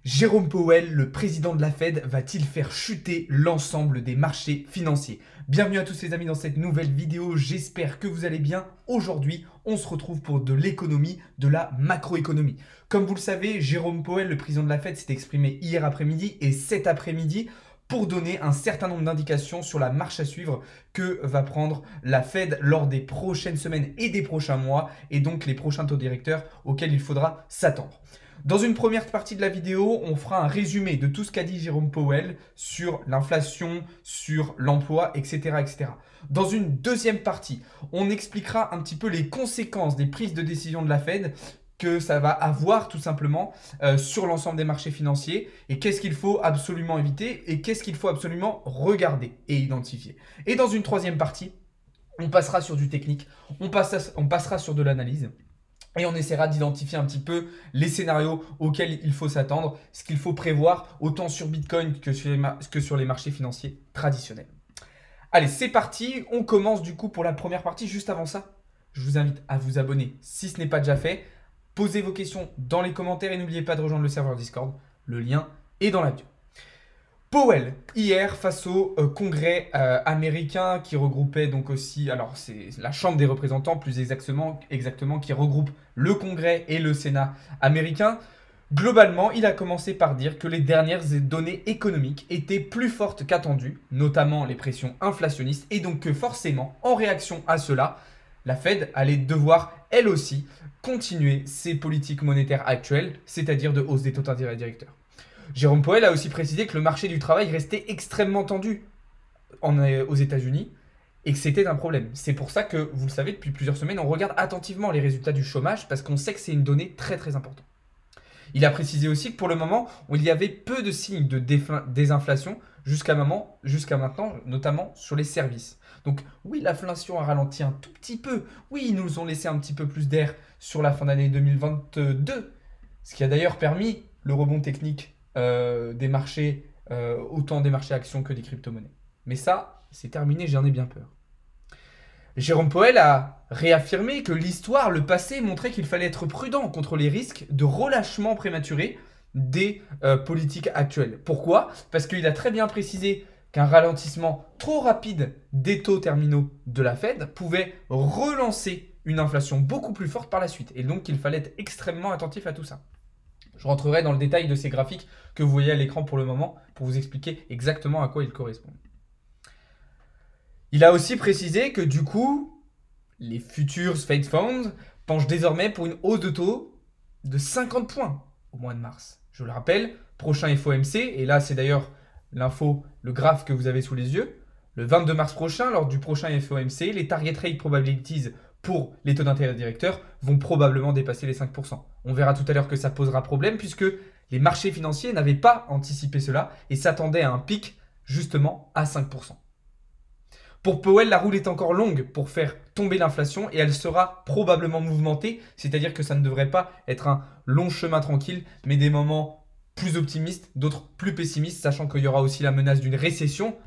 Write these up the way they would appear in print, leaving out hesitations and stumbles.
Jérôme Powell, le président de la Fed, va-t-il faire chuter l'ensemble des marchés financiers? Bienvenue à tous les amis dans cette nouvelle vidéo, j'espère que vous allez bien. Aujourd'hui, on se retrouve pour de l'économie, de la macroéconomie. Comme vous le savez, Jérôme Powell, le président de la Fed, s'est exprimé hier après-midi et cet après-midi pour donner un certain nombre d'indications sur la marche à suivre que va prendre la Fed lors des prochaines semaines et des prochains mois, et donc les prochains taux directeurs auxquels il faudra s'attendre. Dans une première partie de la vidéo, on fera un résumé de tout ce qu'a dit Jérôme Powell sur l'inflation, sur l'emploi, etc., etc. Dans une deuxième partie, on expliquera un petit peu les conséquences des prises de décision de la Fed que ça va avoir tout simplement sur l'ensemble des marchés financiers et qu'est-ce qu'il faut absolument éviter et qu'est-ce qu'il faut absolument regarder et identifier. Et dans une troisième partie, on passera sur du technique, on passera sur de l'analyse. Et on essaiera d'identifier un petit peu les scénarios auxquels il faut s'attendre, ce qu'il faut prévoir autant sur Bitcoin que sur les marchés financiers traditionnels. Allez, c'est parti. On commence du coup pour la première partie. Juste avant ça, je vous invite à vous abonner si ce n'est pas déjà fait. Posez vos questions dans les commentaires et n'oubliez pas de rejoindre le serveur Discord. Le lien est dans la bio. Powell, hier, face au Congrès américain qui regroupait donc aussi, alors c'est la Chambre des représentants plus exactement qui regroupe le Congrès et le Sénat américain. Globalement, il a commencé par dire que les dernières données économiques étaient plus fortes qu'attendues, notamment les pressions inflationnistes, et donc que forcément, en réaction à cela, la Fed allait devoir, elle aussi, continuer ses politiques monétaires actuelles, c'est-à-dire de hausse des taux d'intérêt directeurs. Jérôme Powell a aussi précisé que le marché du travail restait extrêmement tendu aux États-Unis et que c'était un problème. C'est pour ça que, vous le savez, depuis plusieurs semaines, on regarde attentivement les résultats du chômage parce qu'on sait que c'est une donnée très très importante. Il a précisé aussi que pour le moment, il y avait peu de signes de désinflation jusqu'à maintenant, notamment sur les services. Donc oui, l'inflation a ralenti un tout petit peu. Oui, ils nous ont laissé un petit peu plus d'air sur la fin d'année 2022, ce qui a d'ailleurs permis le rebond technique des marchés, autant des marchés actions que des crypto-monnaies. Mais ça, c'est terminé, j'en ai bien peur. Jérôme Powell a réaffirmé que l'histoire, le passé, montrait qu'il fallait être prudent contre les risques de relâchement prématuré des politiques actuelles. Pourquoi? Parce qu'il a très bien précisé qu'un ralentissement trop rapide des taux terminaux de la Fed pouvait relancer une inflation beaucoup plus forte par la suite. Et donc, il fallait être extrêmement attentif à tout ça. Je rentrerai dans le détail de ces graphiques que vous voyez à l'écran pour le moment pour vous expliquer exactement à quoi ils correspondent. Il a aussi précisé que du coup, les futurs Fed Funds penchent désormais pour une hausse de taux de 50 points au mois de mars. Je le rappelle, prochain FOMC, et là c'est d'ailleurs l'info, le graphe que vous avez sous les yeux, le 22 mars prochain, lors du prochain FOMC, les target rate probabilities pour les taux d'intérêt directeurs vont probablement dépasser les 5%. On verra tout à l'heure que ça posera problème puisque les marchés financiers n'avaient pas anticipé cela et s'attendaient à un pic justement à 5%. Pour Powell, la route est encore longue pour faire tomber l'inflation et elle sera probablement mouvementée, c'est-à-dire que ça ne devrait pas être un long chemin tranquille, mais des moments plus optimistes, d'autres plus pessimistes, sachant qu'il y aura aussi la menace d'une récession,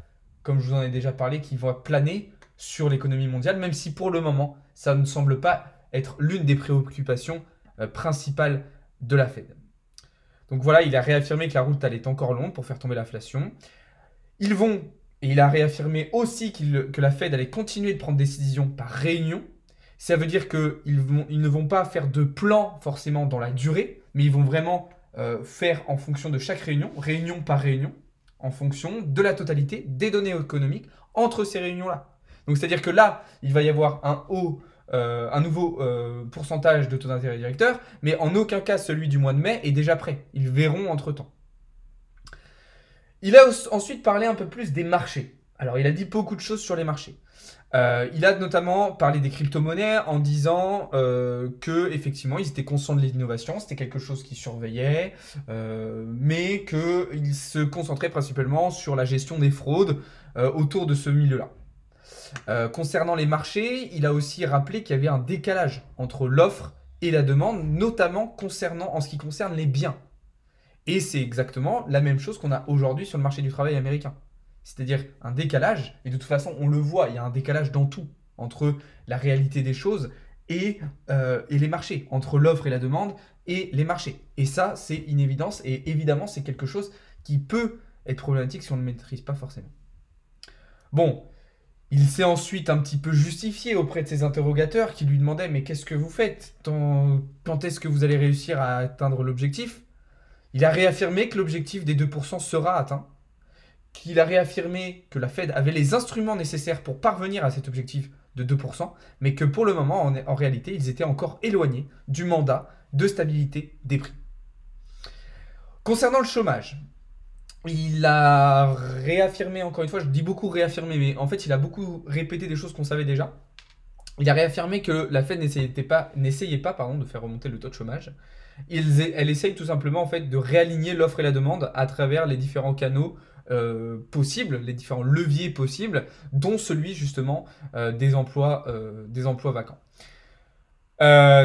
comme je vous en ai déjà parlé, qui va planer sur l'économie mondiale, même si pour le moment, ça ne semble pas être l'une des préoccupations principales de la Fed. Donc voilà, il a réaffirmé que la route elle est encore longue pour faire tomber l'inflation. Et il a réaffirmé aussi que la Fed allait continuer de prendre des décisions par réunion. Ça veut dire qu'ils ne vont pas faire de plan forcément dans la durée, mais ils vont vraiment faire en fonction de chaque réunion, réunion par réunion, en fonction de la totalité des données économiques entre ces réunions-là. Donc c'est-à-dire que là, il va y avoir un nouveau pourcentage de taux d'intérêt directeur, mais en aucun cas celui du mois de mai est déjà prêt. Ils verront entre-temps. Il a ensuite parlé un peu plus des marchés. Alors, il a dit beaucoup de choses sur les marchés. Il a notamment parlé des crypto-monnaies en disant qu'effectivement, ils étaient conscients de l'innovation, c'était quelque chose qu'ils surveillaient, mais qu'ils se concentraient principalement sur la gestion des fraudes autour de ce milieu-là. Concernant les marchés, il a aussi rappelé qu'il y avait un décalage entre l'offre et la demande, notamment en ce qui concerne les biens. Et c'est exactement la même chose qu'on a aujourd'hui sur le marché du travail américain. C'est-à-dire un décalage, et de toute façon on le voit, il y a un décalage dans tout, entre la réalité des choses et les marchés, entre l'offre et la demande et les marchés. Et ça, c'est une évidence et évidemment, c'est quelque chose qui peut être problématique si on ne le maîtrise pas forcément. Bon, il s'est ensuite un petit peu justifié auprès de ses interrogateurs qui lui demandaient mais qu'est-ce que vous faites? Quand est-ce que vous allez réussir à atteindre l'objectif? Il a réaffirmé que l'objectif des 2% sera atteint, qu'il a réaffirmé que la Fed avait les instruments nécessaires pour parvenir à cet objectif de 2%, mais que pour le moment, en réalité, ils étaient encore éloignés du mandat de stabilité des prix. Concernant le chômage, il a réaffirmé, encore une fois, je dis beaucoup réaffirmé, mais en fait, il a beaucoup répété des choses qu'on savait déjà. Il a réaffirmé que la Fed n'essayait pas de faire remonter le taux de chômage. Elle essaye tout simplement en fait, de réaligner l'offre et la demande à travers les différents canaux possibles, les différents leviers possibles, dont celui justement des emplois vacants.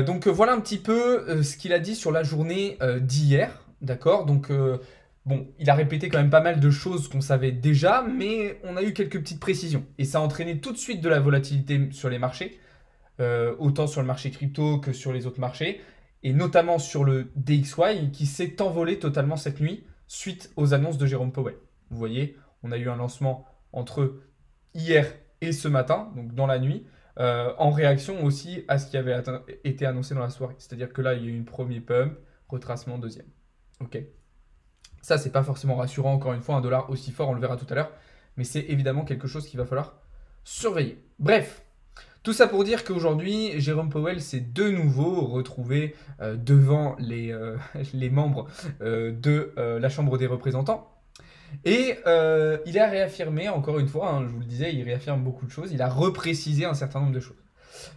Donc voilà un petit peu ce qu'il a dit sur la journée d'hier, d'accord? Donc bon, il a répété quand même pas mal de choses qu'on savait déjà, mais on a eu quelques petites précisions. Et ça a entraîné tout de suite de la volatilité sur les marchés, autant sur le marché crypto que sur les autres marchés, et notamment sur le DXY qui s'est envolé totalement cette nuit suite aux annonces de Jérôme Powell. Vous voyez, on a eu un lancement entre hier et ce matin, donc dans la nuit, en réaction aussi à ce qui avait été annoncé dans la soirée. C'est-à-dire que là, il y a eu une première pump, retracement deuxième. Ok. Ça, c'est pas forcément rassurant, encore une fois, un dollar aussi fort, on le verra tout à l'heure, mais c'est évidemment quelque chose qu'il va falloir surveiller. Bref, tout ça pour dire qu'aujourd'hui, Jérôme Powell s'est de nouveau retrouvé devant les membres de la Chambre des représentants. Et il a réaffirmé, encore une fois, hein, je vous le disais, il réaffirme beaucoup de choses, il a reprécisé un certain nombre de choses.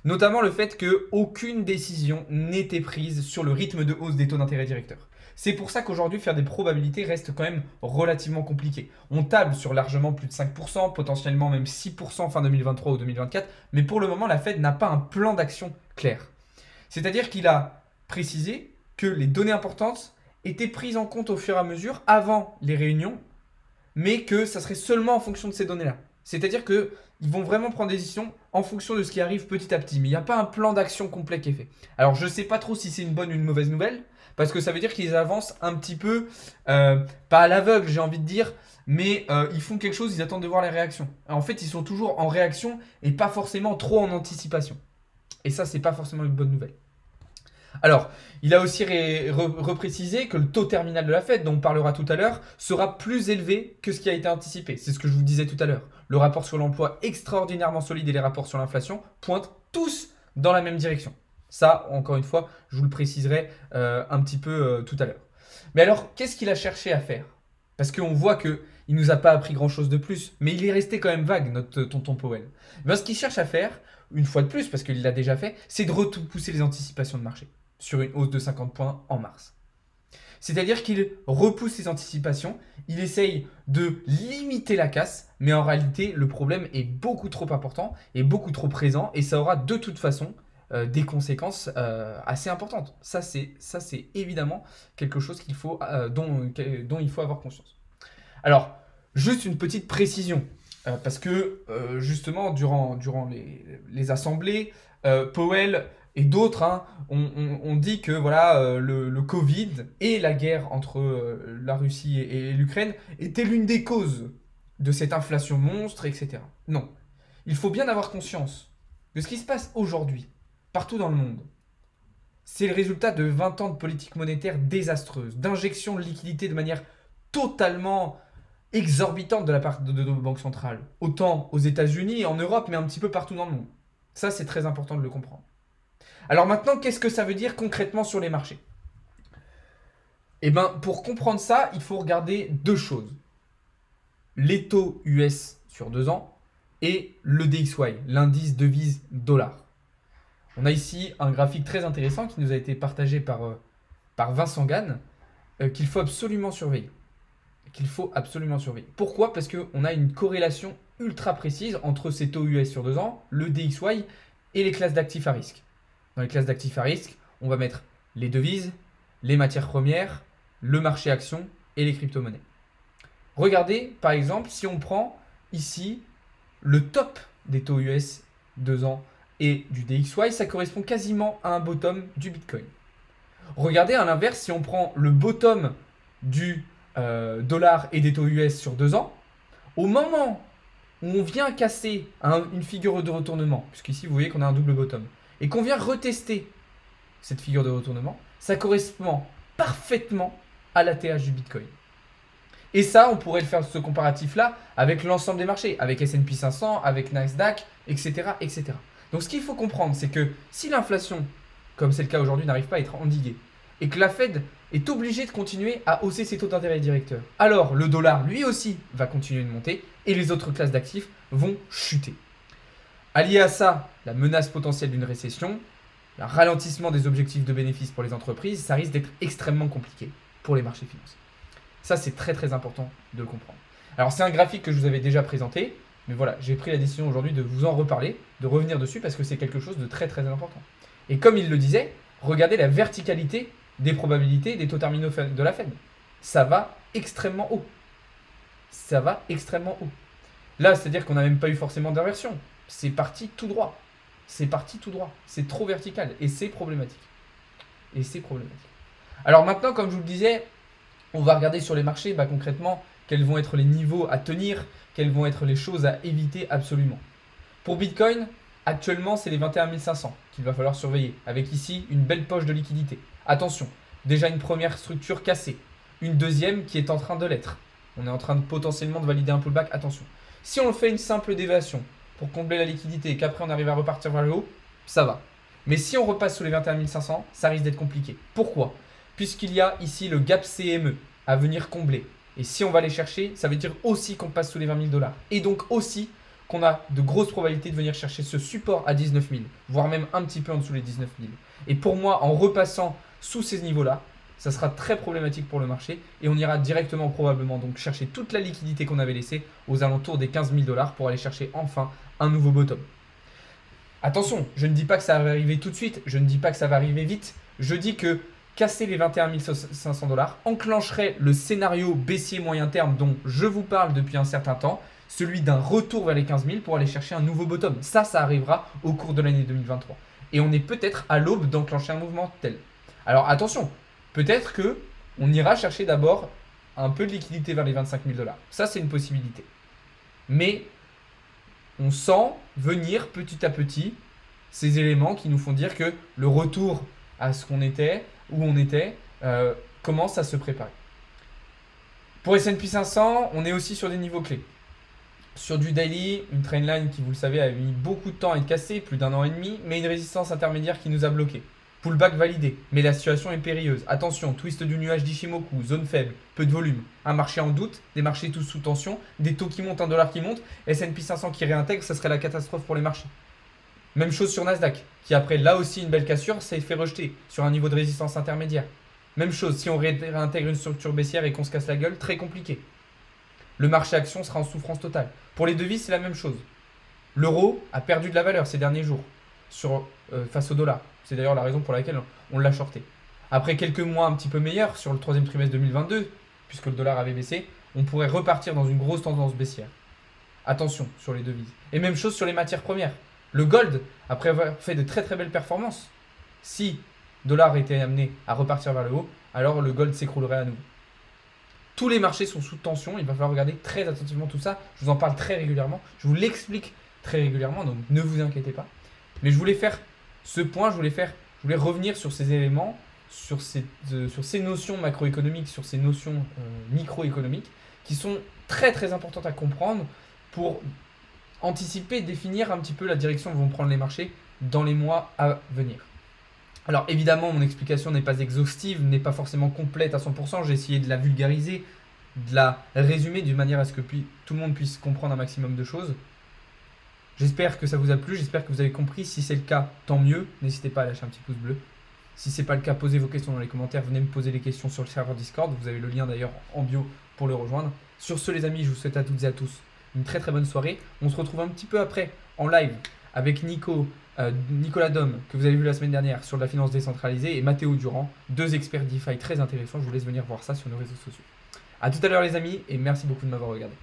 Notamment le fait qu'aucune décision n'était prise sur le rythme de hausse des taux d'intérêt directeurs. C'est pour ça qu'aujourd'hui, faire des probabilités reste quand même relativement compliqué. On table sur largement plus de 5%, potentiellement même 6% fin 2023 ou 2024, mais pour le moment, la Fed n'a pas un plan d'action clair. C'est-à-dire qu'il a précisé que les données importantes étaient prises en compte au fur et à mesure avant les réunions, mais que ça serait seulement en fonction de ces données-là. C'est-à-dire qu'ils vont vraiment prendre des décisions en fonction de ce qui arrive petit à petit, mais il n'y a pas un plan d'action complet qui est fait. Alors je ne sais pas trop si c'est une bonne ou une mauvaise nouvelle, parce que ça veut dire qu'ils avancent un petit peu, pas à l'aveugle j'ai envie de dire, mais ils font quelque chose, ils attendent de voir les réactions. En fait, ils sont toujours en réaction et pas forcément trop en anticipation. Et ça, c'est pas forcément une bonne nouvelle. Alors, il a aussi reprécisé que le taux terminal de la Fed, dont on parlera tout à l'heure, sera plus élevé que ce qui a été anticipé. C'est ce que je vous disais tout à l'heure. Le rapport sur l'emploi extraordinairement solide et les rapports sur l'inflation pointent tous dans la même direction. Ça, encore une fois, je vous le préciserai un petit peu tout à l'heure. Mais alors, qu'est-ce qu'il a cherché à faire? Parce qu'on voit qu'il ne nous a pas appris grand-chose de plus, mais il est resté quand même vague, notre tonton Powell. Ce qu'il cherche à faire, une fois de plus, parce qu'il l'a déjà fait, c'est de repousser les anticipations de marché sur une hausse de 50 points en mars. C'est-à-dire qu'il repousse ses anticipations, il essaye de limiter la casse, mais en réalité, le problème est beaucoup trop important et beaucoup trop présent, et ça aura de toute façon des conséquences assez importantes. Ça, c'est évidemment quelque chose dont il faut avoir conscience. Alors, juste une petite précision, parce que justement, durant les assemblées, Powell et d'autres ont dit que voilà, le Covid et la guerre entre la Russie et l'Ukraine étaient l'une des causes de cette inflation monstre, etc. Non. Il faut bien avoir conscience que ce qui se passe aujourd'hui, partout dans le monde, c'est le résultat de 20 ans de politique monétaire désastreuse, d'injection de liquidités de manière totalement exorbitante de la part de nos banques centrales. Autant aux États-Unis, en Europe, mais un petit peu partout dans le monde. Ça, c'est très important de le comprendre. Alors maintenant, qu'est-ce que ça veut dire concrètement sur les marchés? Eh bien, pour comprendre ça, il faut regarder deux choses. Les taux US sur 2 ans et le DXY, l'indice devise dollar. On a ici un graphique très intéressant qui nous a été partagé par Vincent Gann, qu'il faut absolument surveiller. Pourquoi? Parce qu'on a une corrélation ultra précise entre ces taux US sur 2 ans, le DXY et les classes d'actifs à risque. Dans les classes d'actifs à risque, on va mettre les devises, les matières premières, le marché action et les crypto-monnaies. Regardez, par exemple, si on prend ici le top des taux US 2 ans et du DXY, ça correspond quasiment à un bottom du Bitcoin. Regardez à l'inverse, si on prend le bottom du dollar et des taux US sur 2 ans, au moment où on vient casser une figure de retournement, puisqu'ici vous voyez qu'on a un double bottom, et qu'on vient retester cette figure de retournement, ça correspond parfaitement à l'ATH du Bitcoin. Et ça, on pourrait le faire ce comparatif-là avec l'ensemble des marchés, avec S&P 500, avec Nasdaq, etc., etc. Donc ce qu'il faut comprendre, c'est que si l'inflation, comme c'est le cas aujourd'hui, n'arrive pas à être endiguée, et que la Fed est obligée de continuer à hausser ses taux d'intérêt directeurs, alors le dollar, lui aussi, va continuer de monter, et les autres classes d'actifs vont chuter. Allié à ça, la menace potentielle d'une récession, un ralentissement des objectifs de bénéfices pour les entreprises, ça risque d'être extrêmement compliqué pour les marchés financiers. Ça, c'est très très important de le comprendre. Alors, c'est un graphique que je vous avais déjà présenté, mais voilà, j'ai pris la décision aujourd'hui de vous en reparler, de revenir dessus, parce que c'est quelque chose de très très important. Et comme il le disait, regardez la verticalité des probabilités des taux terminaux de la Fed. Ça va extrêmement haut. Ça va extrêmement haut. Là, c'est-à-dire qu'on n'a même pas eu forcément d'inversion. C'est parti tout droit. C'est parti tout droit. C'est trop vertical et c'est problématique. Et c'est problématique. Alors maintenant, comme je vous le disais, on va regarder sur les marchés concrètement quels vont être les niveaux à tenir, quelles vont être les choses à éviter absolument. Pour Bitcoin, actuellement, c'est les 21 500 qu'il va falloir surveiller, avec ici une belle poche de liquidité. Attention, déjà une première structure cassée, une deuxième qui est en train de l'être. On est en train de potentiellement de valider un pullback, attention. Si on fait une simple déviation pour combler la liquidité et qu'après on arrive à repartir vers le haut, ça va. Mais si on repasse sous les 21 500, ça risque d'être compliqué. Pourquoi ? Puisqu'il y a ici le gap CME à venir combler. Et si on va les chercher, ça veut dire aussi qu'on passe sous les 20 000 $. Et donc aussi qu'on a de grosses probabilités de venir chercher ce support à 19 000, voire même un petit peu en dessous des 19 000. Et pour moi, en repassant sous ces niveaux-là, ça sera très problématique pour le marché et on ira directement probablement donc chercher toute la liquidité qu'on avait laissée aux alentours des 15 000 $ pour aller chercher enfin un nouveau bottom. Attention, je ne dis pas que ça va arriver tout de suite, je ne dis pas que ça va arriver vite, je dis que casser les 21 500 $ enclencherait le scénario baissier moyen terme dont je vous parle depuis un certain temps, celui d'un retour vers les 15 000 pour aller chercher un nouveau bottom. Ça arrivera au cours de l'année 2023. Et on est peut-être à l'aube d'enclencher un mouvement tel. Alors attention, peut-être qu'on ira chercher d'abord un peu de liquidité vers les 25 000 $. Ça, c'est une possibilité. Mais on sent venir petit à petit ces éléments qui nous font dire que le retour à ce qu'on était, où on était, commence à se préparer. Pour S&P 500, on est aussi sur des niveaux clés. Sur du daily, une trendline qui, vous le savez, a mis beaucoup de temps à être cassée, plus d'1 an et demi, mais une résistance intermédiaire qui nous a bloqués. Pullback validé, mais la situation est périlleuse. Attention, twist du nuage d'Ishimoku, zone faible, peu de volume, un marché en doute, des marchés tous sous tension, des taux qui montent, un dollar qui monte, S&P 500 qui réintègre, ça serait la catastrophe pour les marchés. Même chose sur Nasdaq, qui après là aussi une belle cassure, ça fait rejeter sur un niveau de résistance intermédiaire. Même chose, si on réintègre une structure baissière et qu'on se casse la gueule, très compliqué. Le marché action sera en souffrance totale. Pour les devises, c'est la même chose. L'euro a perdu de la valeur ces derniers jours face au dollar. C'est d'ailleurs la raison pour laquelle on l'a shorté. Après quelques mois un petit peu meilleurs sur le troisième trimestre 2022, puisque le dollar avait baissé, on pourrait repartir dans une grosse tendance baissière. Attention sur les devises. Et même chose sur les matières premières. Le gold, après avoir fait de très très belles performances, si le dollar était amené à repartir vers le haut, alors le gold s'écroulerait à nouveau. Tous les marchés sont sous tension, il va falloir regarder très attentivement tout ça. Je vous en parle très régulièrement, je vous l'explique très régulièrement, donc ne vous inquiétez pas. Mais je voulais faire ce point, je voulais revenir sur ces éléments, sur ces notions macroéconomiques, sur ces notions microéconomiques, qui sont très très importantes à comprendre pour anticiper, définir un petit peu la direction que vont prendre les marchés dans les mois à venir. Alors évidemment, mon explication n'est pas exhaustive, n'est pas forcément complète à 100%, j'ai essayé de la vulgariser, de la résumer d'une manière à ce que tout le monde puisse comprendre un maximum de choses. J'espère que ça vous a plu, j'espère que vous avez compris. Si c'est le cas, tant mieux. N'hésitez pas à lâcher un petit pouce bleu. Si ce n'est pas le cas, posez vos questions dans les commentaires. Venez me poser les questions sur le serveur Discord. Vous avez le lien d'ailleurs en bio pour le rejoindre. Sur ce les amis, je vous souhaite à toutes et à tous une très très bonne soirée. On se retrouve un petit peu après en live avec Nicolas Dom, que vous avez vu la semaine dernière sur la finance décentralisée, et Mathéo Durand, deux experts DeFi très intéressants. Je vous laisse venir voir ça sur nos réseaux sociaux. A tout à l'heure les amis, et merci beaucoup de m'avoir regardé.